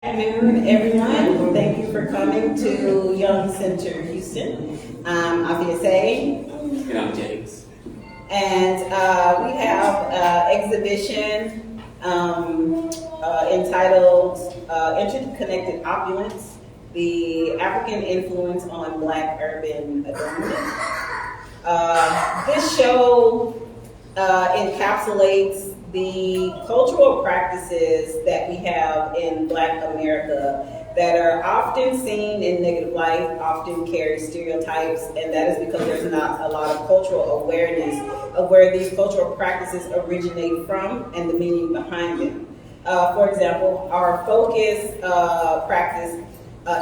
Good afternoon, everyone. Thank you for coming to Young Center Houston. I'm Afi Ese. And I'm Jaymes. And we have an exhibition entitled Interconnected Opulence, the African Influence on Black Urban Adornment. This show encapsulates the cultural practices that we have in Black America that are often seen in negative light, often carry stereotypes, and that is because there's not a lot of cultural awareness of where these cultural practices originate from and the meaning behind them. For example, our focus practice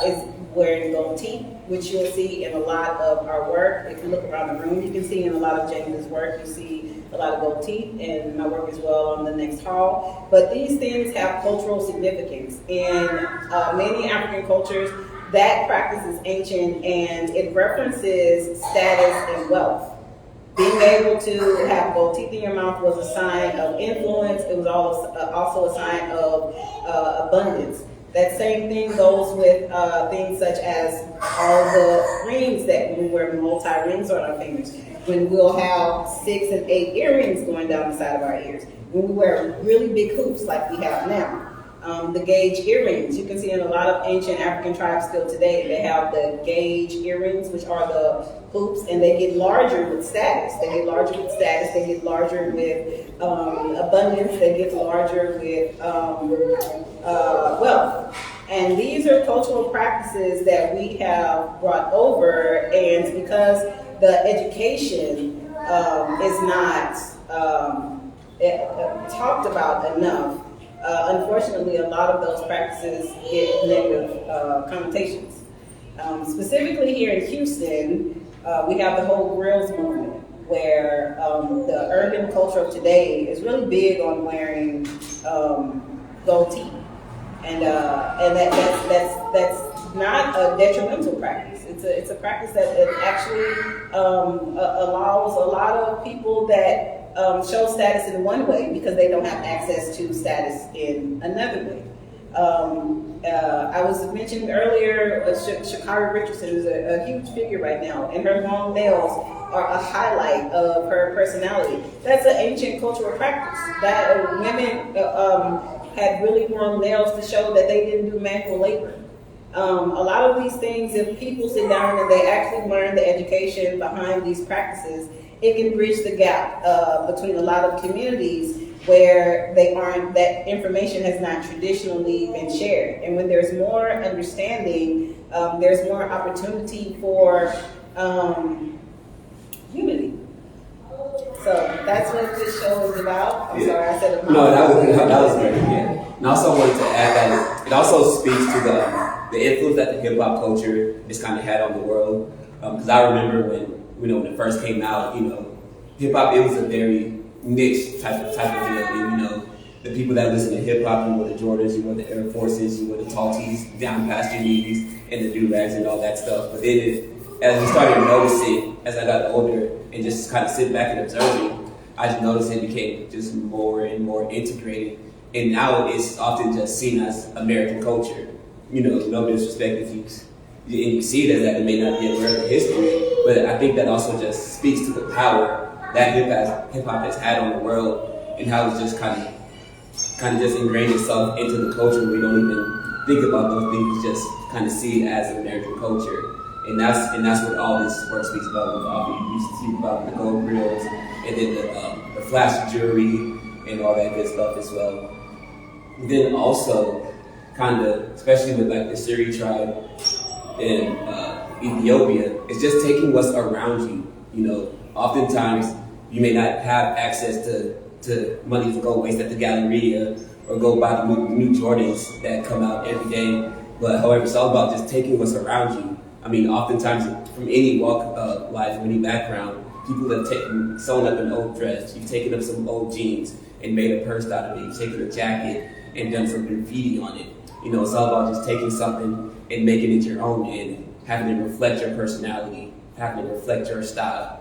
is wearing gold teeth, which you'll see in a lot of our work. If you look around the room, you can see in a lot of Jaymes' work, you see a lot of gold teeth, and my work as well on the next hall. But these things have cultural significance. In many African cultures, that practice is ancient and it references status and wealth. Being able to have gold teeth in your mouth was a sign of influence. It was also a sign of abundance. That same thing goes with things such as all the rings that we wear, multi-rings on our fingers. When we'll have 6 and 8 earrings going down the side of our ears. When we wear really big hoops like we have now. The gauge earrings, you can see in a lot of ancient African tribes still today, they have the gauge earrings, which are the hoops, and they get larger with status. They get larger with status, they get larger with abundance, they get larger with wealth. And these are cultural practices that we have brought over, and because the education is not talked about enough, unfortunately, a lot of those practices get negative connotations. Specifically here in Houston, we have the whole grills movement, where the urban culture of today is really big on wearing gold teeth, and that's not a detrimental practice. It's a practice that actually allows a lot of people that show status in one way because they don't have access to status in another way. I was mentioned earlier, Sha'Carri Richardson is a huge figure right now, and her long nails are a highlight of her personality. That's an ancient cultural practice that women had really long nails to show that they didn't do manual labor. A lot of these things, if people sit down and they actually learn the education behind these practices, it can bridge the gap between a lot of communities where that information has not traditionally been shared. And when there's more understanding, there's more opportunity for unity. So that's what this show is about. I'm sorry, I said it. No, that was very good. And I also wanted to add that it also speaks to the influence that the hip hop culture has kind of had on the world. Because I remember when it first came out, hip hop, it was a very niche type of deal. And, the people that listen to hip hop, you wore the Jordans, you wore the Air Forces, you wore the tall tees down past your knees, and the do-rags and all that stuff. But then as we started noticing, as I got older and just kind of sitting back and observing, I just noticed it became just more and more integrated. And now it's often just seen as American culture. No disrespect if you see it as that, it may not be American history, but I think that also just speaks to the power that hip hop has had on the world and how it's just kind of just ingrained itself into the culture. We don't even think about those things, just kind of see it as American culture. And that's what all this work speaks about. With Afi, you speak about the gold grills and then the flash jewelry and all that good stuff as well. And then also, kind of, especially with like the Seri tribe in Ethiopia, it's just taking what's around you. Oftentimes you may not have access to money to go waste at the Galleria or go buy the new Jordans that come out every day. But however, it's all about just taking what's around you. I mean, oftentimes from any walk of life, from any background, people have sewn up an old dress. You've taken up some old jeans and made a purse out of it. You've taken a jacket and done some graffiti on it. It's all about just taking something and making it your own and having it reflect your personality, having it reflect your style.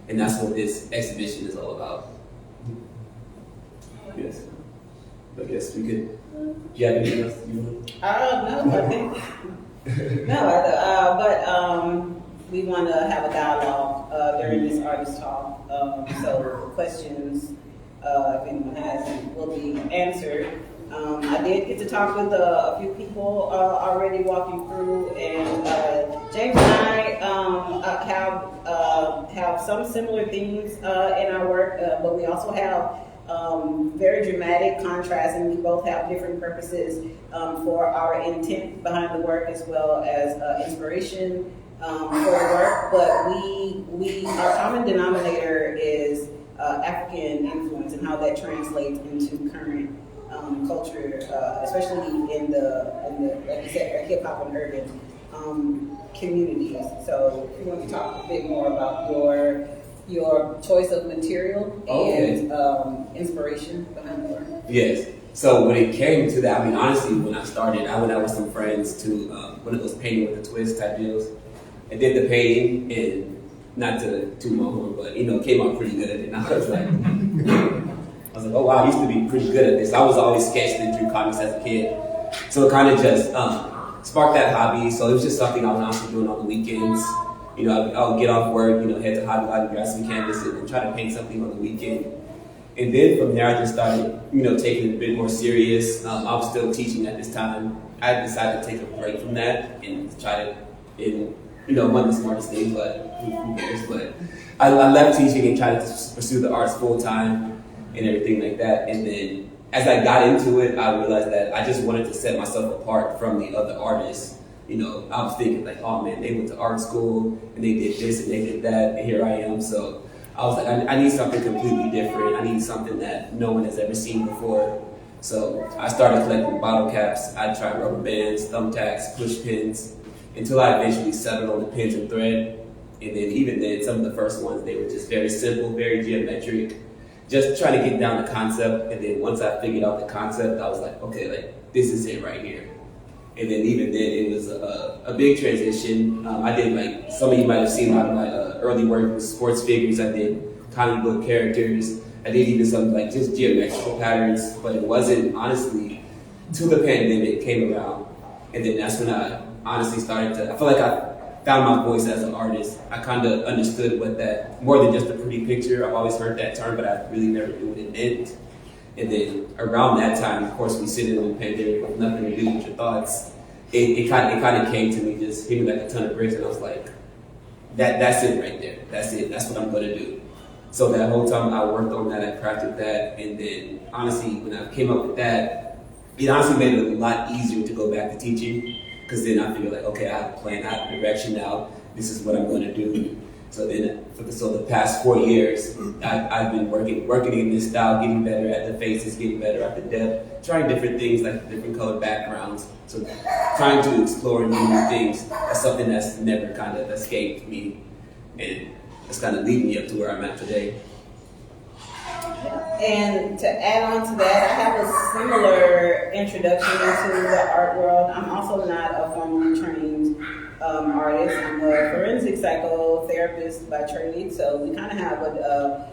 And that's what this exhibition is all about. Yes. I guess we could. Do you have anything else you want? No, I think we want to have a dialogue during this artist talk. So questions, if anyone has, will be answered. I did get to talk with a few people already walking through, and Jaymes and I have some similar themes in our work, but we also have very dramatic contrast, and we both have different purposes for our intent behind the work, as well as inspiration for the work. But our common denominator is African influence and how that translates into current culture, especially in the like you said, hip hop and urban communities. So, if you want to talk a bit more about your choice of material and inspiration behind the work. Yes. So when it came to that, I mean, honestly, when I started, I went out with some friends to one of those painting with a twist type deals. I did the painting, and not to toot my horn, but it came out pretty good. And I was like, oh wow, I used to be pretty good at this. I was always sketched and drew comics as a kid, so it kind of just sparked that hobby. So it was just something I was honestly doing on the weekends. I would get off work, head to Hobby Lobby, grab some canvas, and try to paint something on the weekend. And then from there, I just started, taking it a bit more serious. I was still teaching at this time. I decided to take a break from that and try to, one of the smartest things, but who cares? But I left teaching and tried to pursue the arts full time and everything like that. And then as I got into it, I realized that I just wanted to set myself apart from the other artists. I was thinking like, oh man, they went to art school and they did this and they did that, and here I am. So I was like, I need something completely different. I need something that no one has ever seen before. So I started collecting bottle caps. I tried rubber bands, thumbtacks, push pins, until I eventually settled on the pins and thread. And then even then, some of the first ones, they were just very simple, very geometric, just trying to get down the concept. And then once I figured out the concept, I was like, okay, like this is it right here. And then even then, it was a big transition. I did, like, some of you might have seen a lot of my early work with sports figures. I did comic book characters. I did even some, like, just geometrical patterns. But it wasn't, honestly, till the pandemic came around. And then that's when I honestly started I feel like I found my voice as an artist. I kind of understood what that, more than just a pretty picture. I've always heard that term, but I really never knew what it meant. And then around that time, of course, we sit in the pandemic with nothing to do with your thoughts. It kind of came to me, just hit me like a ton of bricks, and I was like, that's it right there. That's it. That's what I'm gonna do. So that whole time I worked on that, I crafted that, and then honestly, when I came up with that, it honestly made it a lot easier to go back to teaching, because then I figured like, okay, I have a plan, I have a direction now. This is what I'm gonna do. So the past 4 years, I've been working in this style, getting better at the faces, getting better at the depth, trying different things like different colored backgrounds. So trying to explore new things is something that's never kind of escaped me, and it's kind of leading me up to where I'm at today. And to add on to that, I have a similar introduction into the art world. I'm also not a formally trained artist. I'm a forensic psychotherapist by trade, so we kind of have a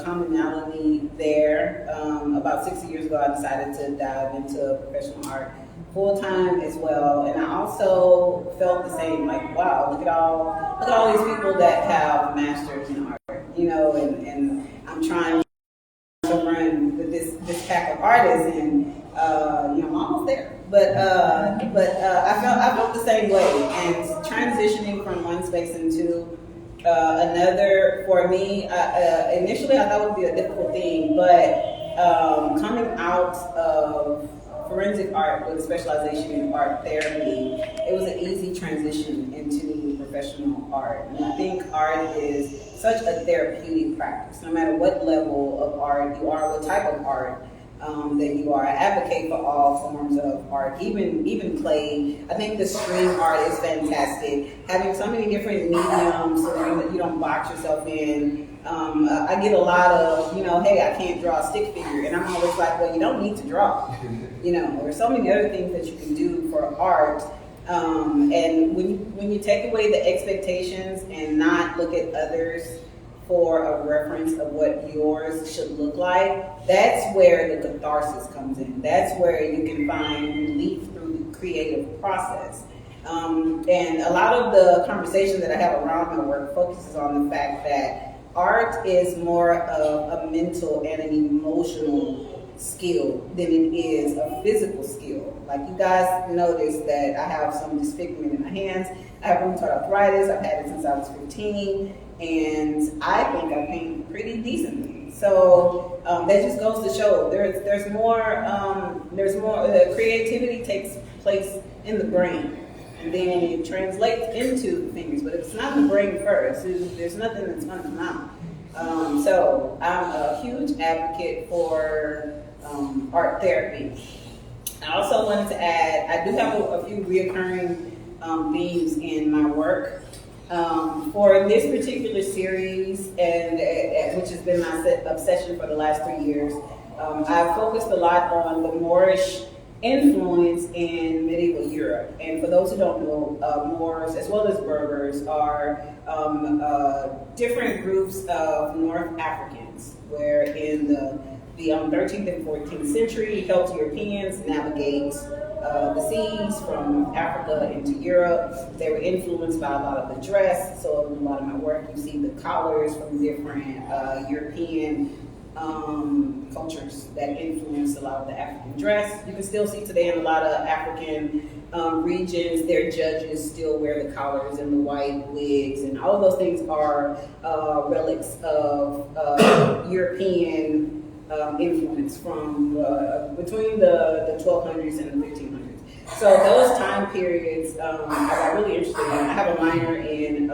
commonality there. About 60 years ago, I decided to dive into professional art full-time as well, and I also felt the same, like, wow, look at all these people that have masters in art, and I'm trying to run with this pack of artists, and I'm almost there. But I felt the same way, and transitioning from one space into another, for me, initially I thought it would be a difficult thing, but coming out of forensic art with a specialization in art therapy, it was an easy transition into professional art. And I think art is such a therapeutic practice, no matter what level of art you are, what type of art that you are. I advocate for all forms of art, even play. I think the stream art is fantastic. Having so many different mediums so that you don't box yourself in. I get a lot of, hey, I can't draw a stick figure, and I'm always like, well, you don't need to draw. There's so many other things that you can do for art. And when you take away the expectations and not look at others for a reference of what yours should look like, that's where the catharsis comes in. That's where you can find relief through the creative process. And a lot of the conversation that I have around my work focuses on the fact that art is more of a mental and an emotional skill than it is a physical skill. Like you guys notice that I have some disfigurement in my hands. I have rheumatoid arthritis. I've had it since I was 15, and I think I paint pretty decently. So that just goes to show there's more. Creativity takes place in the brain, and then it translates into the fingers. But if it's not in the brain first, there's nothing that's going to come out. So I'm a huge advocate for art therapy. I also wanted to add, I do have a few reoccurring themes in my work. For this particular series, and which has been my obsession for the last 3 years, I've focused a lot on the Moorish influence in medieval Europe. And for those who don't know, Moors as well as Berbers are different groups of North Africans, where in the 13th and 14th century helped Europeans navigate the seas from Africa into Europe. They were influenced by a lot of the dress. So in a lot of my work, you see the collars from different European cultures that influenced a lot of the African dress. You can still see today in a lot of African regions, their judges still wear the collars and the white wigs, and all of those things are relics of European influence from between the 1200s and the 1500s. So those time periods I got really interested in. I have a minor in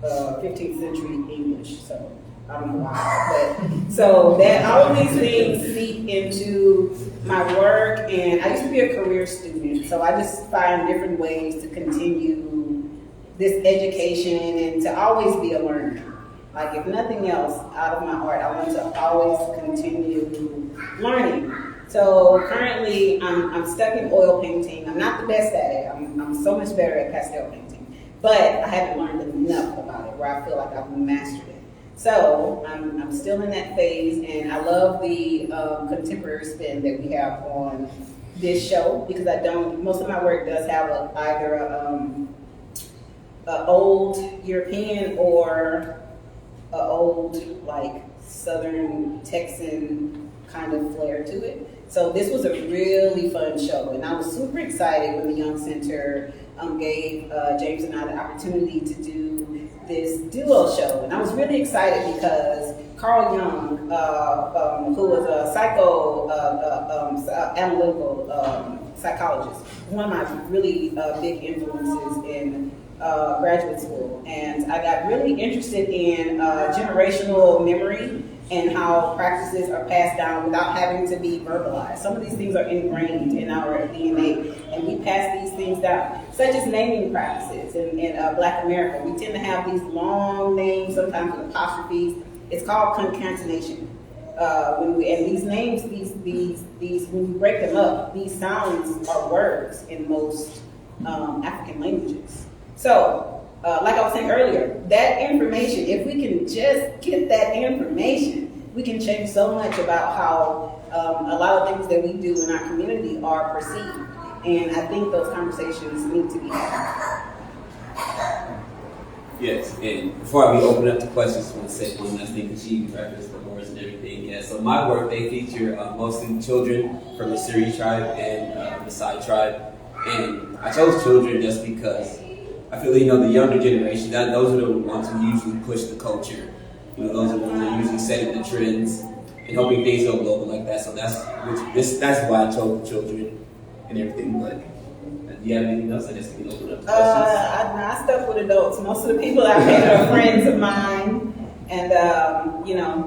15th century English, so I don't know why. But so that all of these things seep into my work, and I used to be a career student, so I just find different ways to continue this education and to always be a learner. Like if nothing else out of my art, I want to always continue learning. So currently I'm stuck in oil painting. I'm not the best at it. I'm so much better at pastel painting. But I haven't learned enough about it where I feel like I've mastered it. So I'm still in that phase, and I love the contemporary spin that we have on this show, because most of my work does have either a old European or old, like, Southern Texan kind of flair to it. So this was a really fun show, and I was super excited when the Young Center gave Jaymes and I the opportunity to do this duo show. And I was really excited because Carl Jung, who was a analytical psychologist, one of my really big influences in graduate school, and I got really interested in generational memory and how practices are passed down without having to be verbalized. Some of these things are ingrained in our DNA, and we pass these things down, such as naming practices. In Black America, we tend to have these long names, sometimes with apostrophes. It's called concatenation. And these names, these when you break them up, these sounds are words in most African languages. So, like I was saying earlier, that information, if we can just get that information, we can change so much about how a lot of things that we do in our community are perceived. And I think those conversations need to be had. Yes, and before we open up to questions, I want to say one last thing, because she referenced the horse and everything. Yeah, so my work, they feature mostly children from the Suri tribe and the Sai tribe. And I chose children just because I feel, the younger generation, those are the ones who usually push the culture. Those are the ones that usually setting the trends and helping things go global like that. So that's why I chose children and everything. But do you have anything else? I just can open up to questions. I stuck with adults. Most of the people I met are friends of mine. And,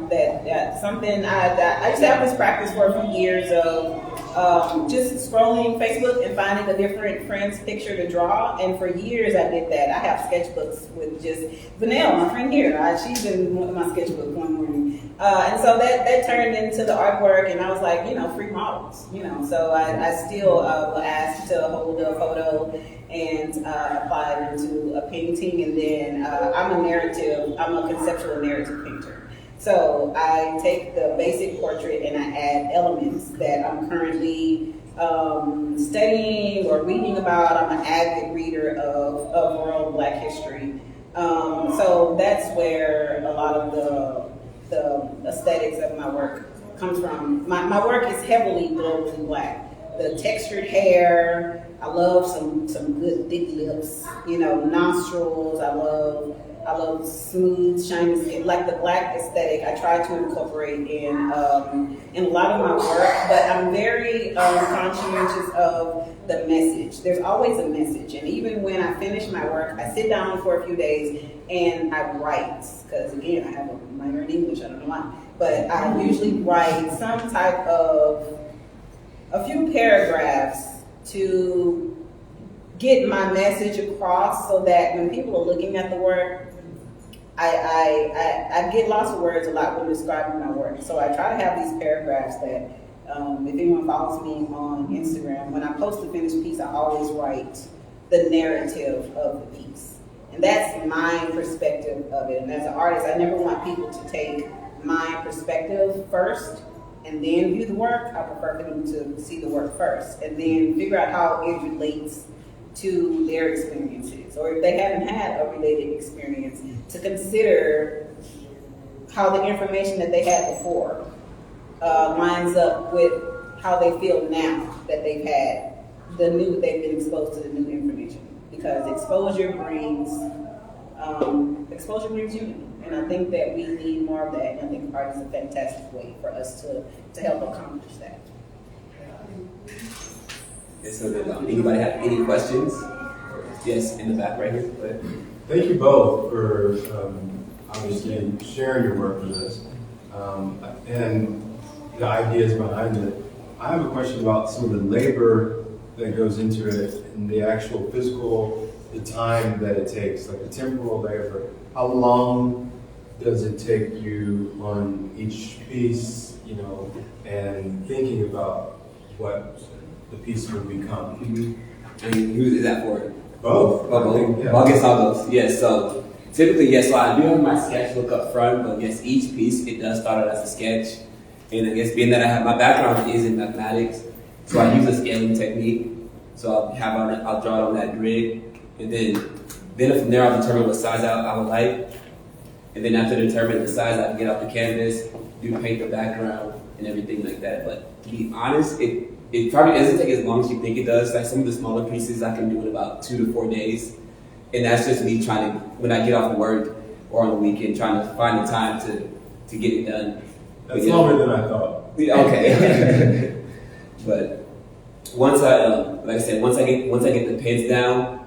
that's something I used to have this practice for a few years of just scrolling Facebook and finding a different friend's picture to draw. And for years I did that. I have sketchbooks with just Vanelle, my friend here. She's in my sketchbook one morning. And so that turned into the artwork, and I was like, free models. So I still will ask to hold a photo and apply it into a painting. And then I'm a conceptual narrative painter. So I take the basic portrait and I add elements that I'm currently studying or reading about. I'm an avid reader of world Black history. So that's where a lot of the aesthetics of my work comes from. My work is heavily globally Black. The textured hair, I love some good thick lips, nostrils. I love smooth, shiny skin, like the Black aesthetic. I try to incorporate in a lot of my work, but I'm very conscientious of the message. There's always a message, and even when I finish my work, I sit down for a few days and I write, because again, I have a minor in English, I don't know why, but I usually write some type of a few paragraphs to get my message across, so that when people are looking at the work, I get lots of words a lot when describing my work. So I try to have these paragraphs that if anyone follows me on Instagram, when I post a finished piece, I always write the narrative of the piece. And that's my perspective of it. And as an artist, I never want people to take my perspective first and then view the work. I prefer for them to see the work first and then figure out how it relates to their experiences. Or if they haven't had a related experience, to consider how the information that they had before lines up with how they feel now that they've been exposed to the new information. Because exposure brings unity. And I think that we need more of that. And I think art is a fantastic way for us to help accomplish that. Yes, so did anybody have any questions? Yes, in the back right here. Go ahead. Thank you both for obviously sharing your work with us and the ideas behind it. I have a question about some of the labor that goes into it and the actual physical, the time that it takes, like the temporal labor. How long does it take you on each piece, and thinking about what the piece will become? Mm-hmm. And who is that for? Both. Both. Yeah. Well, I guess I'll go. Yes, so typically, yes, so I do have my sketchbook up front, but yes, each piece, it does start out as a sketch. And I guess being that I have my background is in mathematics, so I use a scaling technique. So I'll draw it on that grid, and then from there I'll determine what size I would like. And then after determining the size, I can get off the canvas, paint the background, and everything like that. But to be honest, it probably doesn't take as long as you think it does. Like some of the smaller pieces I can do in about 2 to 4 days. And that's just me trying to, when I get off of work or on the weekend, trying to find the time to get it done. That's longer than I thought. Yeah, okay. But once like I said, once I get the pins down,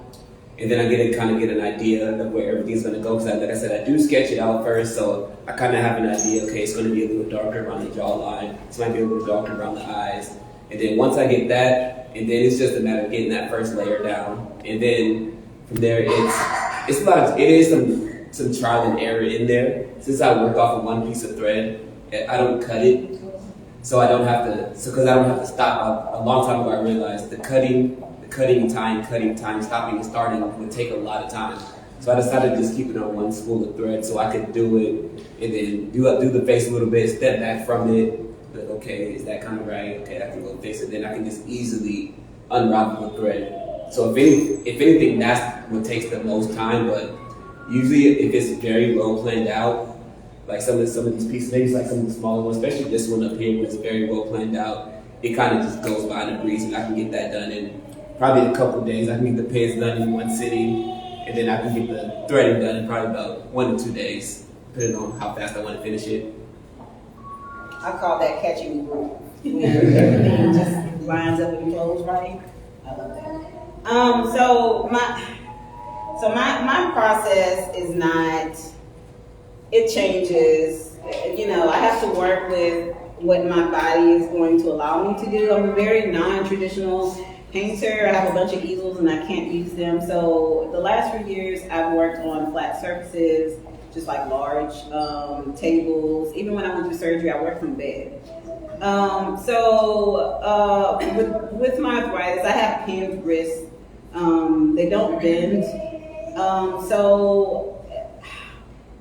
and then I get an idea of where everything's going to go. Because like I said, I do sketch it out first, so I kind of have an idea. Okay, it's going to be a little darker around the jawline. It's might be a little darker around the eyes. And then once I get that, and then it's just a matter of getting that first layer down. And then from there, it is some trial and error in there. Since I work off of one piece of thread, I don't cut it, so I don't have to. Because I don't have to stop. A long time ago, I realized the cutting, stopping and starting would take a lot of time. So I decided to just keep it on one spool of thread, so I could do it and then do the face a little bit, step back from it. Like, okay, is that kind of right? Okay, I can go fix it. Then I can just easily unravel the thread. So if anything, that's what takes the most time. But usually, if it's very well planned out, like some of these pieces, maybe like some of the smaller ones, especially this one up here, was very well planned out. It kind of just goes by in a breeze, and I can get that done in probably a couple of days. I can get the pins done in one sitting, and then I can get the threading done in probably about 1 to 2 days, depending on how fast I want to finish it. I call that catching the groove. When everything just lines up and flows right. I love that. So my process is not. It changes. I have to work with what my body is going to allow me to do. I'm a very non-traditional painter. I have a bunch of easels and I can't use them. So the last few years, I've worked on flat surfaces, just like large tables. Even when I went through surgery, I worked from bed. With my arthritis, I have pinned wrists. They don't bend. So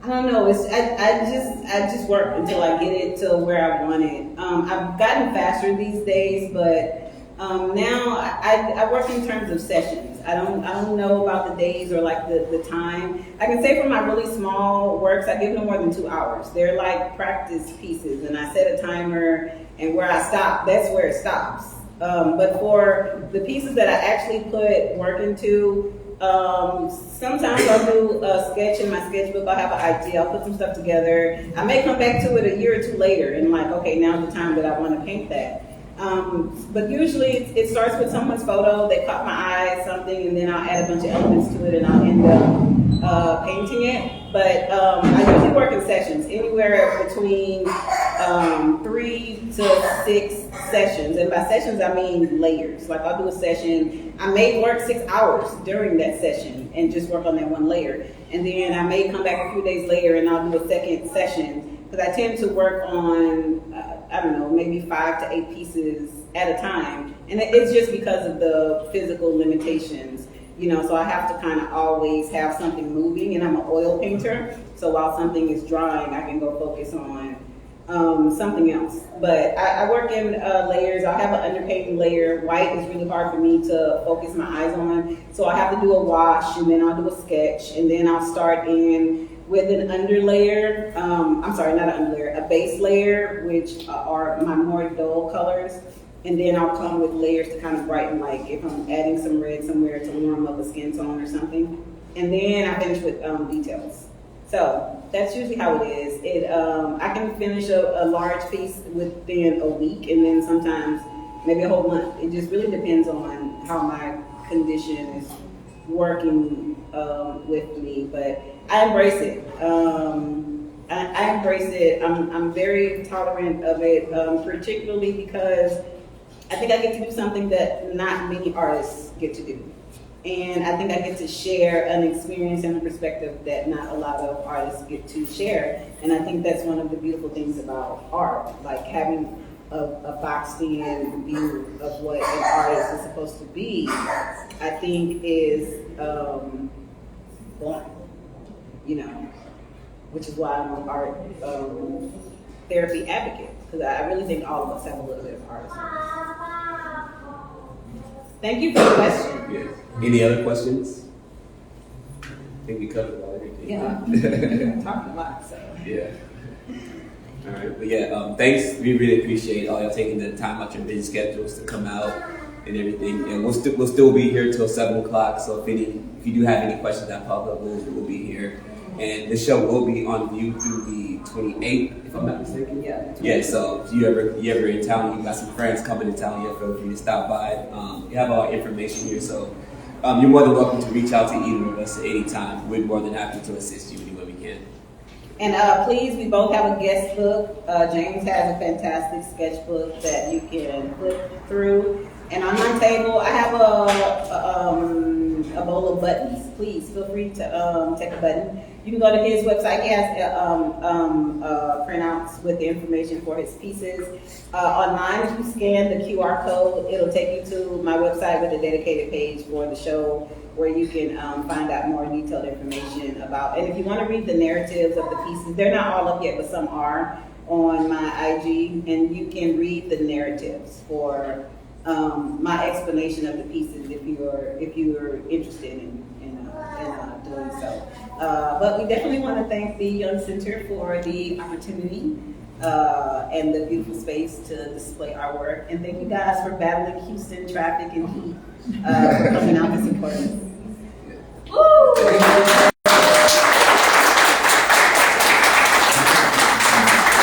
I don't know. I just work until I get it to where I want it. I've gotten faster these days, but now I work in terms of sessions. I don't know about the days or like the time. I can say for my really small works, I give no more than 2 hours. They're like practice pieces, and I set a timer, and where I stop, that's where it stops. But for the pieces that I actually put work into, sometimes I'll do a sketch in my sketchbook. I'll have an idea. I'll put some stuff together. I may come back to it a year or two later and like, okay, now's the time that I want to paint that. But usually it starts with someone's photo. They caught my eye, something, and then I'll add a bunch of elements to it, and I'll end up painting it. But I usually work in sessions, anywhere between 3 to 6 sessions. And by sessions, I mean layers. Like I'll do a session. I may work 6 hours during that session and just work on that one layer. And then I may come back a few days later and I'll do a second session. Because I tend to work on, I don't know, maybe 5 to 8 pieces at a time. And it's just because of the physical limitations, so I have to kind of always have something moving, and I'm an oil painter. So while something is drying, I can go focus on something else. But I work in layers. I'll have an underpainting layer. White is really hard for me to focus my eyes on. So I have to do a wash, and then I'll do a sketch, and then I'll start in with an underlayer, not an underlayer, a base layer, which are my more dull colors. And then I'll come with layers to kind of brighten, like if I'm adding some red somewhere to warm up a skin tone or something. And then I finish with details. So that's usually how it is. I can finish a large piece within a week, and then sometimes maybe a whole month. It just really depends on how my condition is working with me, but I embrace it. I embrace it. I'm very tolerant of it, particularly because I think I get to do something that not many artists get to do. And I think I get to share an experience and a perspective that not a lot of artists get to share. And I think that's one of the beautiful things about art, like having a boxed-in view of what an artist is supposed to be, I think is blunt, which is why I'm an art therapy advocate, because I really think all of us have a little bit of art. Thank you for the question. Yeah. Any other questions? I think we covered all everything. Yeah, I'm talking a lot, so. Yeah. All right, but yeah, thanks. We really appreciate all y'all taking the time out your busy schedules to come out and everything. And we'll still be here till 7 o'clock. So if you do have any questions that pop up, we'll be here. And the show will be on view through the 28th, if I'm not mistaken. Yeah. Yeah. So if you ever in town, you got some friends coming to town, feel free to stop by. You have all our information here, so you're more than welcome to reach out to either of us at any time. We're more than happy to assist you any way we can. And please, we both have a guest book. Jaymes has a fantastic sketchbook that you can flip through. And on my table, I have a bowl of buttons. Please feel free to take a button. You can go to his website. He has printouts with the information for his pieces. Online, if you scan the QR code, it'll take you to my website with a dedicated page for the show, where you can find out more detailed information about. And if you want to read the narratives of the pieces, they're not all up yet, but some are on my IG, and you can read the narratives for my explanation of the pieces if you're interested in doing so. But we definitely want to thank the Young Center for the opportunity and the beautiful space to display our work. And thank you guys for battling Houston traffic and heat for coming out to support us.